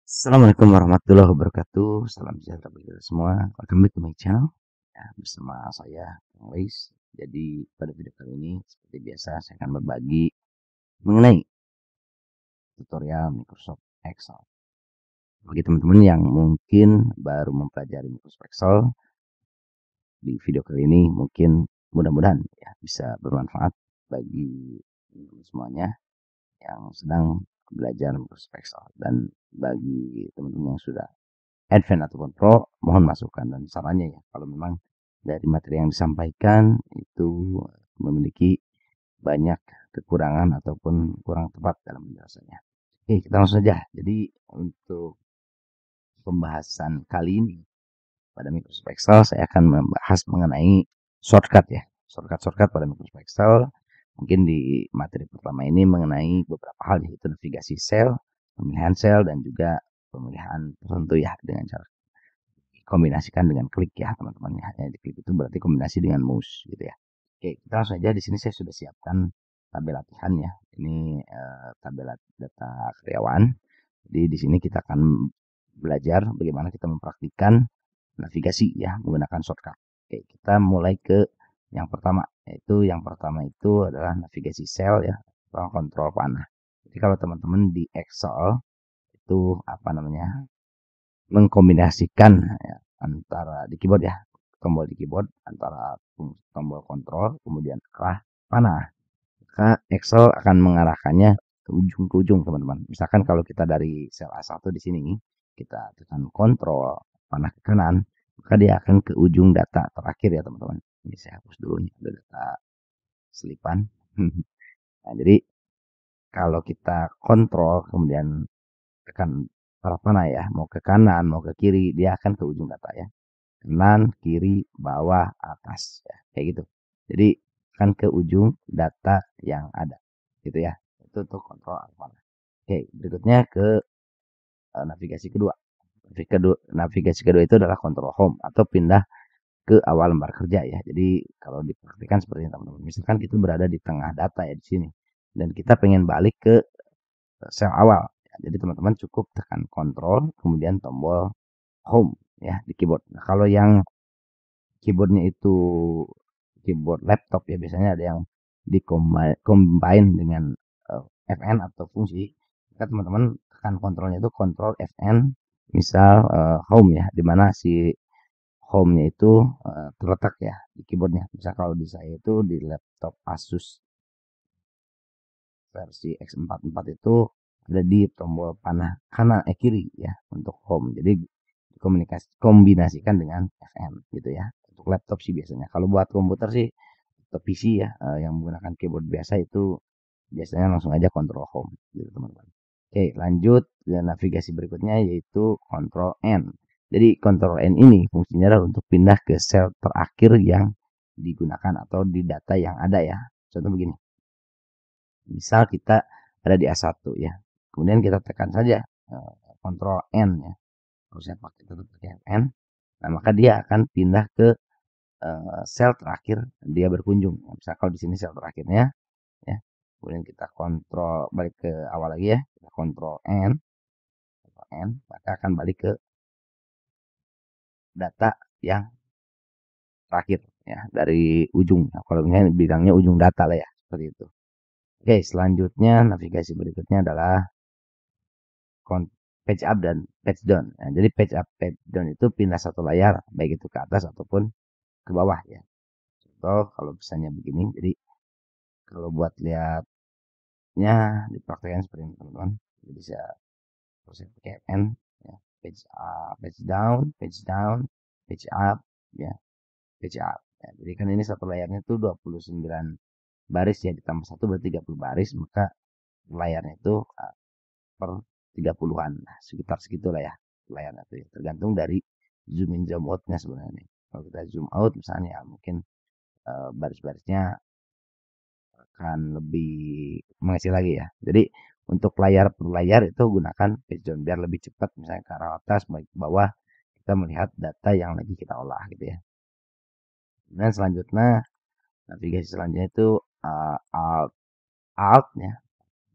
Assalamualaikum warahmatullahi wabarakatuh. Salam sejahtera bagi kita semua. Welcome back to my channel. Ya, bersama saya, Kang Leis. Jadi pada video kali ini, seperti biasa, saya akan berbagi mengenai tutorial Microsoft Excel. Bagi teman-teman yang mungkin baru mempelajari Microsoft Excel, di video kali ini mungkin mudah-mudahan ya bisa bermanfaat bagi teman-teman semuanya yang sedang belajar Microsoft Excel. Dan bagi teman-teman yang sudah Advance ataupun Pro, mohon masukan dan sarannya ya. Kalau memang dari materi yang disampaikan itu memiliki banyak kekurangan ataupun kurang tepat dalam penjelasannya. Oke, kita langsung saja. Jadi untuk pembahasan kali ini pada Microsoft Excel saya akan membahas mengenai shortcut ya. Shortcut pada Microsoft Excel. Mungkin di materi pertama ini mengenai beberapa hal yaitu navigasi sel, pemilihan sel dan juga pemilihan tertentu ya dengan cara kombinasikan dengan klik ya teman-teman ya. Yang diklik itu berarti kombinasi dengan mouse gitu ya. Oke, kita langsung aja. Di sini saya sudah siapkan tabel latihan ya. Ini tabel data karyawan. Jadi di sini kita akan belajar bagaimana kita mempraktikkan navigasi ya menggunakan shortcut. Oke, kita mulai ke yang pertama. Yang pertama itu adalah navigasi sel ya, atau kontrol panah. Jadi kalau teman-teman di Excel itu apa namanya? Mengkombinasikan ya, antara di keyboard ya, tombol di keyboard antara tombol kontrol kemudian arah panah. Maka Excel akan mengarahkannya ke ujung teman-teman. Misalkan kalau kita dari sel A1 di sini kita tekan kontrol panah ke kanan, maka dia akan ke ujung data terakhir ya teman-teman. Ini saya hapus dulu nih, ada data selipan. Nah, jadi kalau kita kontrol kemudian tekan arah panah ya, mau ke kanan, mau ke kiri, dia akan ke ujung data ya. Kanan, kiri, bawah, atas ya, kayak gitu. Jadi akan ke ujung data yang ada, gitu ya. Itu untuk kontrol arah panah. Oke, berikutnya ke navigasi kedua. Navigasi kedua itu adalah kontrol home atau pindah ke awal lembar kerja ya. Jadi kalau dipraktikkan seperti ini teman-teman. Misalkan kita berada di tengah data ya di sini dan kita pengen balik ke sel awal. Jadi teman-teman cukup tekan kontrol kemudian tombol home ya di keyboard. Nah, kalau yang keyboardnya itu keyboard laptop ya biasanya ada yang combine dengan Fn atau fungsi. Maka teman-teman tekan kontrolnya itu kontrol Fn misal home ya, dimana si home-nya itu terletak ya di keyboardnya. Misal kalau di saya itu di laptop Asus versi X44 itu ada di tombol panah kanan kiri ya untuk home. Jadi kombinasikan dengan FM gitu ya. Untuk laptop sih biasanya. Kalau buat komputer sih atau PC ya yang menggunakan keyboard biasa itu biasanya langsung aja control home gitu teman-teman. Oke, lanjut ke navigasi berikutnya yaitu control N. Jadi control N ini fungsinya adalah untuk pindah ke sel terakhir yang digunakan atau di data yang ada ya. Contoh begini. Misal kita ada di A1 ya. Kemudian kita tekan saja control N ya. Kalau saya pakai N, nah maka dia akan pindah ke sel terakhir dia berkunjung. Misal kalau di sini sel terakhirnya ya. Kemudian kita kontrol balik ke awal lagi ya. Kita kontrol N, maka akan balik ke data yang terakhir ya dari ujung. Nah, kalau misalnya bilangnya ujung data lah ya, seperti itu. Oke, selanjutnya navigasi berikutnya adalah page up dan page down. Nah, jadi page up, page down itu pindah satu layar, baik itu ke atas ataupun ke bawah ya. Contoh kalau misalnya begini, jadi kalau buat lihatnya dipraktekkan seperti ini teman-teman. Jadi bisa proses pakai N, ya. Page up, page down, page down, page up, ya, page up. Ya, jadi kan ini satu layarnya itu 29 baris ya, ditambah satu berarti 30 baris, maka layarnya itu per 30-an. Nah, sekitar segitulah ya layarnya itu ya. Tergantung dari zoom in zoom out-nya sebenarnya. Kalau kita zoom out misalnya ya mungkin baris-barisnya akan lebih mengecil lagi ya. Jadi untuk layar per layar itu gunakan page down biar lebih cepat misalnya ke arah atas baik ke bawah kita melihat data yang lagi kita olah gitu ya. Dan selanjutnya navigasi selanjutnya itu alt alt ya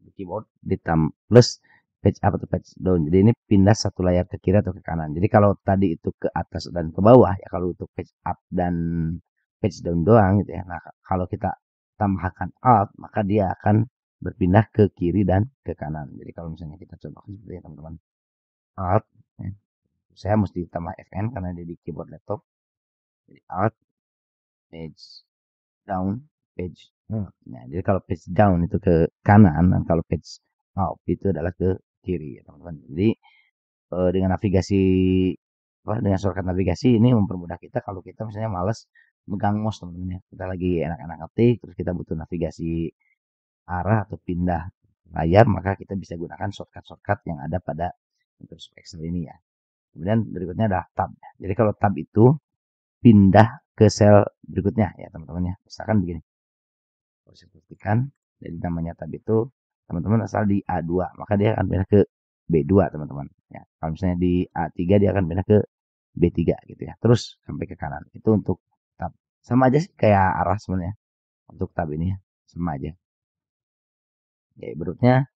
di keyboard ditambah plus page up atau page down. Jadi ini pindah satu layar ke kiri atau ke kanan. Jadi kalau tadi itu ke atas dan ke bawah ya, kalau untuk page up dan page down doang gitu ya. Nah, kalau kita tambahkan alt, maka dia akan berpindah ke kiri dan ke kanan. Jadi kalau misalnya kita contohkan seperti ini teman-teman, alt ya. Saya mesti tambah Fn karena dia di keyboard laptop. Jadi alt page down page. Nah, jadi kalau page down itu ke kanan dan kalau page up itu adalah ke kiri ya teman-teman. Jadi dengan navigasi dengan shortcut navigasi ini mempermudah kita kalau kita misalnya males megang mouse teman-teman ya. Kita lagi enak-enak ngetik terus kita butuh navigasi arah atau pindah layar, maka kita bisa gunakan shortcut-shortcut yang ada pada Microsoft Excel ini ya. Kemudian berikutnya adalah tab. Jadi kalau tab itu pindah ke sel berikutnya ya teman-teman ya. Misalkan begini. Kalau saya buktikan, jadi namanya tab itu teman-teman asal di A2, maka dia akan pindah ke B2 teman-teman. Ya, kalau misalnya di A3 dia akan pindah ke B3 gitu ya. Terus sampai ke kanan. Itu untuk tab. Sama aja sih kayak arah sebenarnya untuk tab ini ya. Sama aja. Ya, berikutnya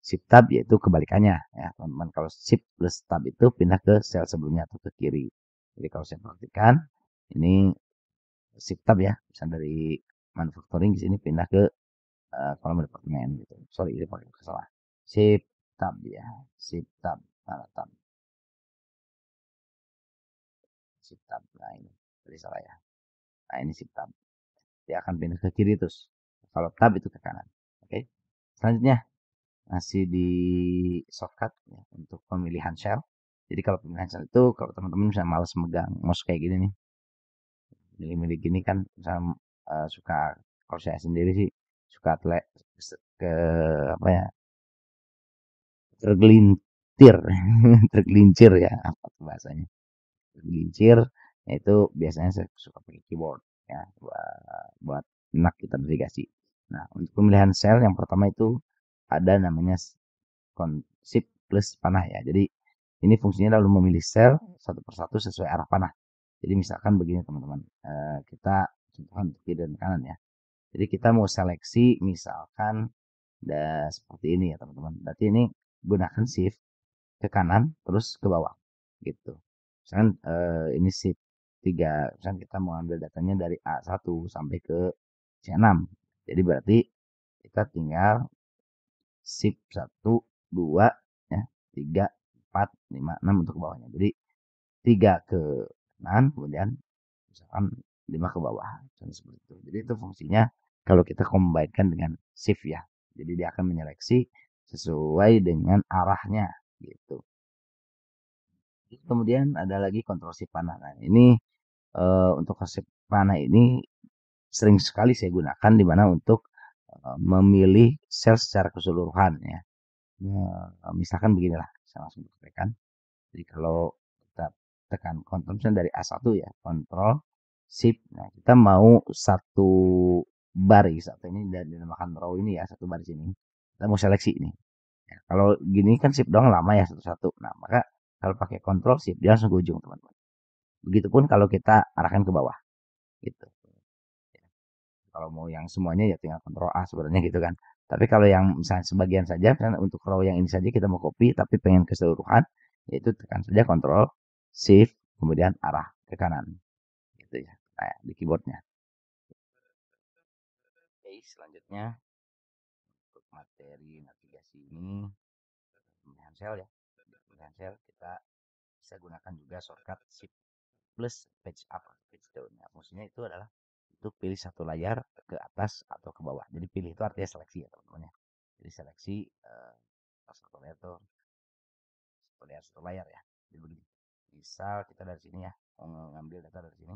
shift tab yaitu kebalikannya ya teman-teman. Kalau shift plus tab itu pindah ke sel sebelumnya atau ke kiri. Jadi kalau saya praktikkan ini shift tab ya, misalnya dari manufacturing di sini pindah ke kolom departemen gitu. Sorry, ini pakai salah. Shift tab ya, shift tab, mana tab, shift tab. Nah ini, tadi salah ya. Nah ini shift tab. Dia akan pindah ke kiri terus. Kalau tab itu ke kanan. Oke. Selanjutnya masih di shortcut ya, untuk pemilihan shell. Jadi kalau pemilihan shell itu kalau teman-teman misalnya males megang mouse kayak gini nih, milih-milih gini kan misalnya suka, kalau saya sendiri sih suka ke apa ya, tergelintir tergelincir ya apa tuh bahasanya, tergelincir. Itu biasanya saya suka pakai keyboard ya buat enak kita navigasi. Nah untuk pemilihan sel yang pertama itu ada namanya shift plus panah ya. Jadi ini fungsinya lalu memilih sel satu persatu sesuai arah panah. Jadi misalkan begini teman-teman, kita contohkan kiri dan kanan ya. Jadi kita mau seleksi misalkan seperti ini ya teman-teman. Berarti ini gunakan shift ke kanan terus ke bawah gitu. Misalkan ini shift 3, misalkan kita mau ambil datanya dari A1 sampai ke C6. Jadi berarti kita tinggal shift 1 2 ya, 3 4 5 6 untuk ke bawahnya. Jadi 3 ke kanan kemudian misalkan 5 ke bawah. Contoh seperti itu. Jadi itu fungsinya kalau kita combine dengan shift ya. Jadi dia akan menyeleksi sesuai dengan arahnya gitu. Kemudian ada lagi kontrol shift panah. Nah, ini untuk shift panah ini sering sekali saya gunakan di mana untuk memilih sel secara keseluruhan ya. Misalkan beginilah, saya langsung praktekkan. Jadi kalau kita tekan kontrol misalnya dari A1 ya, kontrol shift. Nah, kita mau satu baris atau ini dinamakan row ini ya, satu baris ini. Kita mau seleksi ini. Ya, kalau gini kan shift doang lama ya satu-satu. Nah, maka kalau pakai kontrol shift dia langsung ke ujung, teman-teman. Begitupun kalau kita arahkan ke bawah gitu. Ya, kalau mau yang semuanya ya tinggal kontrol A sebenarnya gitu kan. Tapi kalau yang misalnya sebagian saja, misalnya untuk row yang ini saja kita mau copy tapi pengen keseluruhan, yaitu tekan saja kontrol shift kemudian arah ke kanan gitu ya. Nah, di keyboardnya. Oke, selanjutnya untuk materi navigasi ini pemilihan sel ya. Pemilihan sel kita bisa gunakan juga shortcut shift plus page up atau page down. Ya, fungsinya itu adalah untuk pilih satu layar ke atas atau ke bawah. Jadi pilih itu artinya seleksi ya teman-teman ya. Jadi seleksi satu layar tuh satu layar ya. Jadi begini. Misal kita dari sini ya mau ngambil data dari sini,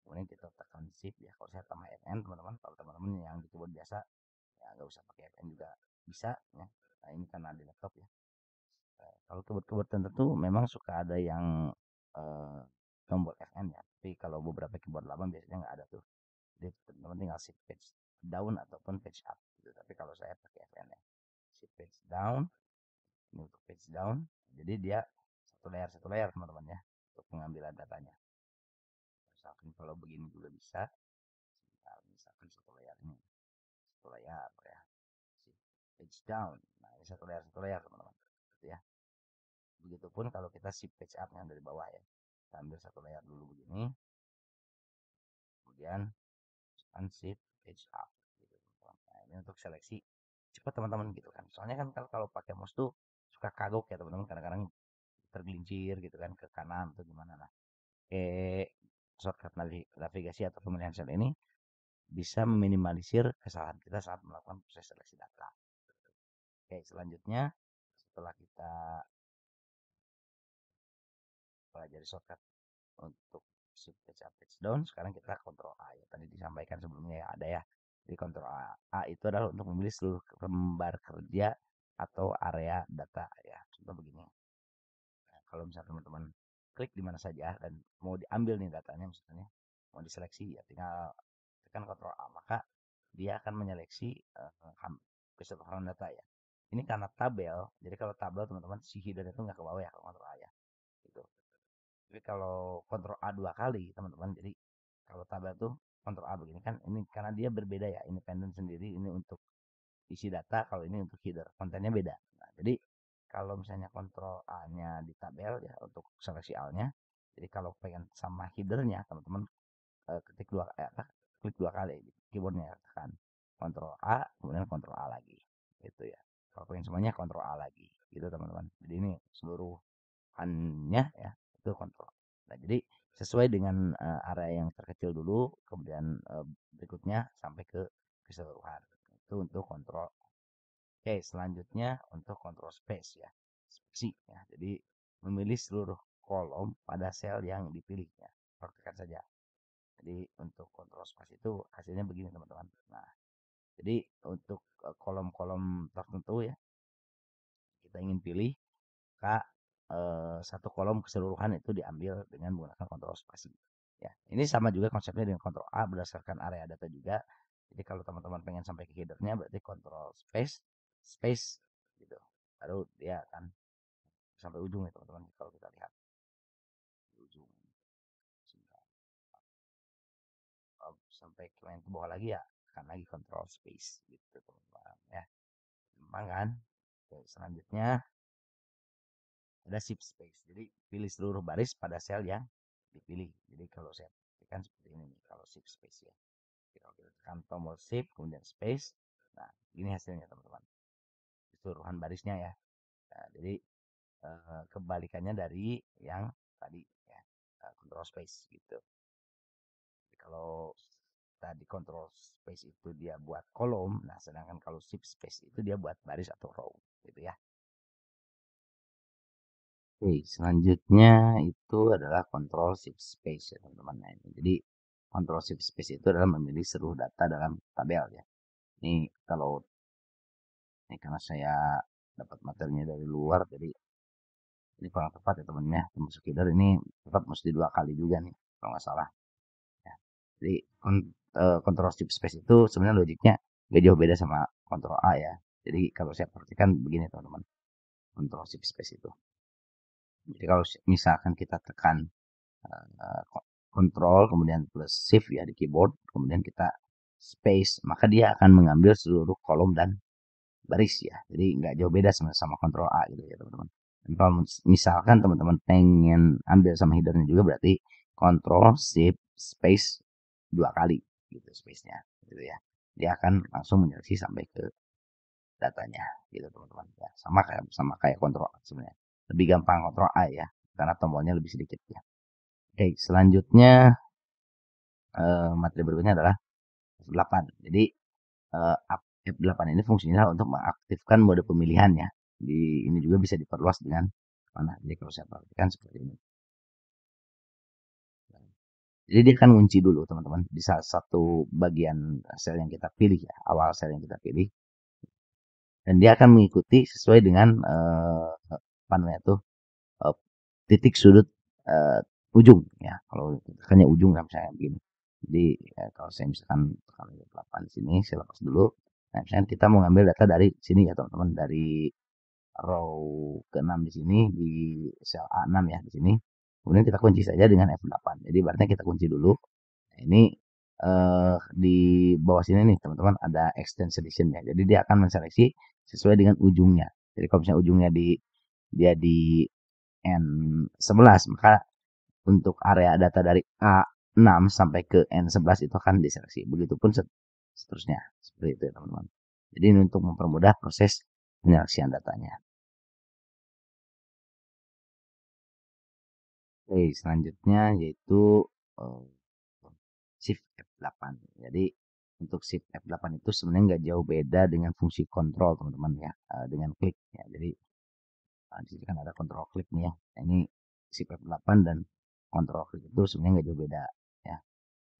kemudian kita tekan shift ya. Kalau saya tambah fn teman-teman, kalau teman-teman yang di keyboard biasa ya nggak usah pakai fn juga bisa ya. Nah ini karena di laptop ya. Kalau keyboard-keyboard tertentu memang suka ada yang tombol fn ya. Tapi kalau beberapa keyboard lama biasanya nggak ada tuh. Jadi teman-teman tinggal shift page down ataupun page up gitu. Tapi kalau saya pakai fn ya, shift page down ini untuk page down. Jadi dia satu layar teman-teman ya untuk pengambilan datanya. Misalkan kalau begini juga bisa. Misalkan satu layar ini, satu layar ya. Shift page down. Nah ini satu layar teman-teman. ya. Begitupun kalau kita shift page up yang dari bawah ya. Kita ambil satu layer dulu begini, kemudian shift page up gitu, teman-teman. Nah, ini untuk seleksi cepat teman-teman gitu kan. Soalnya kan kalau pakai mouse tuh suka kagok ya teman-teman, kadang-kadang tergelincir gitu kan ke kanan atau gimana. Nah, shortcut navigasi atau pemilihan sel ini bisa meminimalisir kesalahan kita saat melakukan proses seleksi data. Oke, selanjutnya setelah kita pelajari shortcut untuk shift page up, page down, sekarang kita kontrol A ya. Tadi disampaikan sebelumnya ya, ada ya. Jadi kontrol A. A itu adalah untuk memilih seluruh lembar kerja atau area data ya. Contoh begini. Nah, kalau misalnya teman-teman klik di mana saja dan mau diambil nih datanya, misalnya mau diseleksi ya, tinggal tekan kontrol A, maka dia akan menyeleksi keseluruhan data ya. Ini karena tabel, jadi kalau tabel teman-teman si hidden itu nggak ke bawah ya kalau kontrol A ya. Gitu. Tapi kalau kontrol A 2 kali teman-teman, jadi kalau tabel tuh kontrol A begini kan, ini karena dia berbeda ya, independen sendiri, ini untuk isi data, kalau ini untuk header, kontennya beda. Nah, jadi kalau misalnya kontrol A-nya di tabel ya untuk seleksi A-nya, jadi kalau pengen sama headernya teman-teman klik dua kali di keyboardnya, tekan kontrol A kemudian kontrol A lagi gitu ya. Kalau pengen semuanya kontrol A lagi gitu teman-teman. Jadi ini seluruh nya ya itu kontrol. Nah, jadi sesuai dengan area yang terkecil dulu, kemudian berikutnya sampai ke keseluruhan. Itu untuk kontrol. Oke, selanjutnya untuk kontrol space ya. Spasi ya. Jadi memilih seluruh kolom pada sel yang dipilihnya. Praktekkan saja. Jadi untuk kontrol spasi itu hasilnya begini teman-teman. Nah, jadi untuk kolom-kolom tertentu ya, kita ingin pilih satu kolom keseluruhan itu diambil dengan menggunakan kontrol spasi. Ya, ini sama juga konsepnya dengan kontrol A berdasarkan area data juga. Jadi kalau teman-teman pengen sampai ke headernya berarti kontrol space gitu. Baru dia akan sampai ujung ya teman-teman. Kalau kita lihat di ujung sampai ke yang ke bawah lagi ya akan lagi kontrol space gitu teman-teman ya. Gampang kan? Oke, selanjutnya ada shift space. Jadi pilih seluruh baris pada sel yang dipilih. Jadi kalau saya tekan seperti ini nih, kalau shift space ya. Kalau kita tekan tombol shift kemudian space, nah ini hasilnya teman-teman. Keseluruhan barisnya ya. Nah, jadi kebalikannya dari yang tadi ya, control space gitu. Jadi kalau tadi control space itu dia buat kolom, nah sedangkan kalau shift space itu dia buat baris atau row gitu ya. Oke, selanjutnya itu adalah control shift space ya teman-teman. Nah, ini. Jadi control shift space itu adalah memilih seluruh data dalam tabel ya. Ini kalau ini karena saya dapat materinya dari luar, jadi ini kurang tepat ya teman-teman ya. Termasuk header ini tetap mesti 2 kali juga nih kalau nggak salah. Ya. Jadi control shift space itu sebenarnya logiknya nggak jauh beda sama control A ya. Jadi kalau saya perhatikan begini teman-teman, control shift space itu. Jadi kalau misalkan kita tekan control kemudian plus shift ya di keyboard, kemudian kita space, maka dia akan mengambil seluruh kolom dan baris ya. Jadi nggak jauh beda sama control A gitu ya teman-teman. Dan kalau misalkan teman-teman pengen ambil sama headernya juga berarti control shift space 2 kali gitu space-nya gitu ya. Dia akan langsung menyeleksi sampai ke datanya gitu teman-teman ya. Sama kayak control A sebenarnya. Lebih gampang control A ya karena tombolnya lebih sedikit ya. Oke, selanjutnya materi berikutnya adalah F8. Jadi F8 ini fungsinya untuk mengaktifkan mode pemilihan ya. Ini juga bisa diperluas dengan mana. Jadi kalau saya perhatikan seperti ini. Jadi dia akan ngunci dulu teman-teman di salah satu bagian sel yang kita pilih ya, awal sel yang kita pilih. Dan dia akan mengikuti sesuai dengan apa namanya tuh titik sudut ujung ya. Kalau tekannya ujung kan misalnya begini. Jadi kalau saya misalkan tekan 8 di sini, saya lepas dulu. Nah, misalnya kita mau ngambil data dari sini ya teman-teman, dari row ke-6 di sini, di sel A6 ya di sini. Kemudian kita kunci saja dengan F8. Jadi berarti kita kunci dulu. Nah, ini di bawah sini nih teman-teman ada extend selection ya. Jadi dia akan menseleksi sesuai dengan ujungnya. Jadi kalau misalnya ujungnya di dia di N11, maka untuk area data dari A6 sampai ke N11 itu akan diseleksi. Begitupun seterusnya. Seperti itu ya teman-teman. Jadi ini untuk mempermudah proses penyeleksian datanya. Oke, selanjutnya yaitu uh, shift F8. Jadi untuk shift F8 itu sebenarnya nggak jauh beda dengan fungsi kontrol teman-teman ya, dengan klik ya. Jadi di sini kan ada kontrol klik nih ya. Nah, ini shift F8 dan kontrol klik itu sebenarnya nggak jauh beda ya.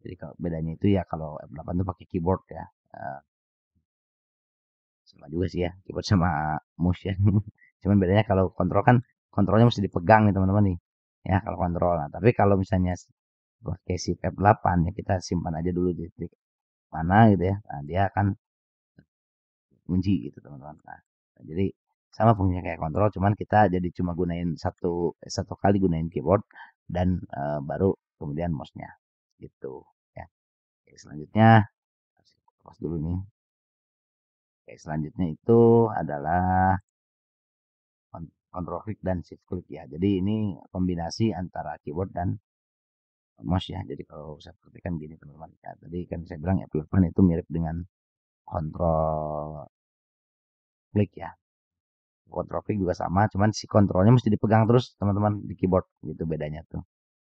Jadi kalau bedanya itu ya kalau F8 itu pakai keyboard ya. Uh, Sama juga sih ya, keyboard sama mouse ya. Cuman bedanya kalau kontrol kan kontrolnya mesti dipegang nih teman-teman nih. Ya kalau kontrol. Nah, tapi kalau misalnya pakai shift F8 ya kita simpan aja dulu di titik mana gitu ya. Nah, dia akan kunci gitu teman-teman. Nah, jadi sama fungsinya kayak kontrol, cuman kita jadi cuma gunain satu kali gunain keyboard dan baru kemudian mouse-nya gitu ya. Oke, selanjutnya pas dulu nih. Oke, selanjutnya itu adalah control click dan shift click ya. Jadi ini kombinasi antara keyboard dan mouse ya. Jadi kalau saya perhatikan gini teman-teman. Ya, tadi kan saya bilang F8 itu mirip dengan control click ya. Control click juga sama, cuman si kontrolnya mesti dipegang terus teman-teman di keyboard gitu bedanya tuh.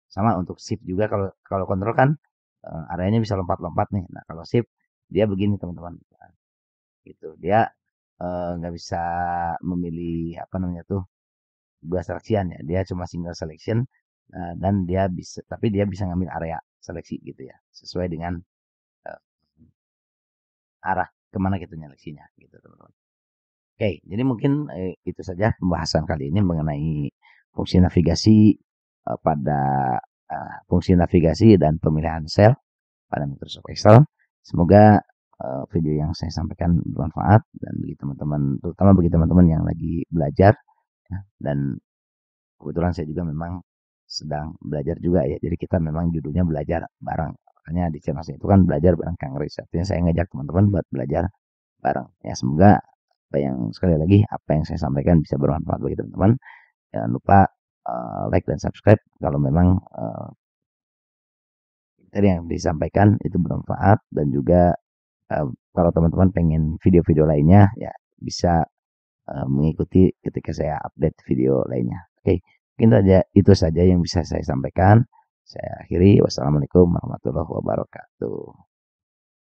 Sama untuk shift juga, kalau kalau kontrol kan areanya bisa lompat-lompat nih. Nah, kalau shift dia begini teman-teman. Nah, gitu. Dia nggak bisa memilih apa namanya tuh dua seleksian ya. Dia cuma single selection dan dia bisa, tapi dia bisa ngambil area seleksi gitu ya. Sesuai dengan uh, arah kemana kita nyeleksinya gitu teman-teman. Oke, jadi mungkin itu saja pembahasan kali ini mengenai fungsi navigasi pada fungsi navigasi dan pemilihan sel pada Microsoft Excel. Semoga video yang saya sampaikan bermanfaat dan bagi teman-teman, terutama bagi teman-teman yang lagi belajar ya, dan kebetulan saya juga memang sedang belajar juga ya. Jadi kita memang judulnya belajar bareng. Makanya di channel saya itu kan belajar bareng Kang Riz. Artinya saya ngajak teman-teman buat belajar bareng. Ya semoga apa yang sekali lagi apa yang saya sampaikan bisa bermanfaat bagi teman-teman. Jangan lupa like dan subscribe kalau memang materi yang disampaikan itu bermanfaat, dan juga kalau teman-teman pengen video-video lainnya ya bisa mengikuti ketika saya update video lainnya. Oke, mungkin saja itu saja yang bisa saya sampaikan. Saya akhiri. Wassalamualaikum warahmatullahi wabarakatuh.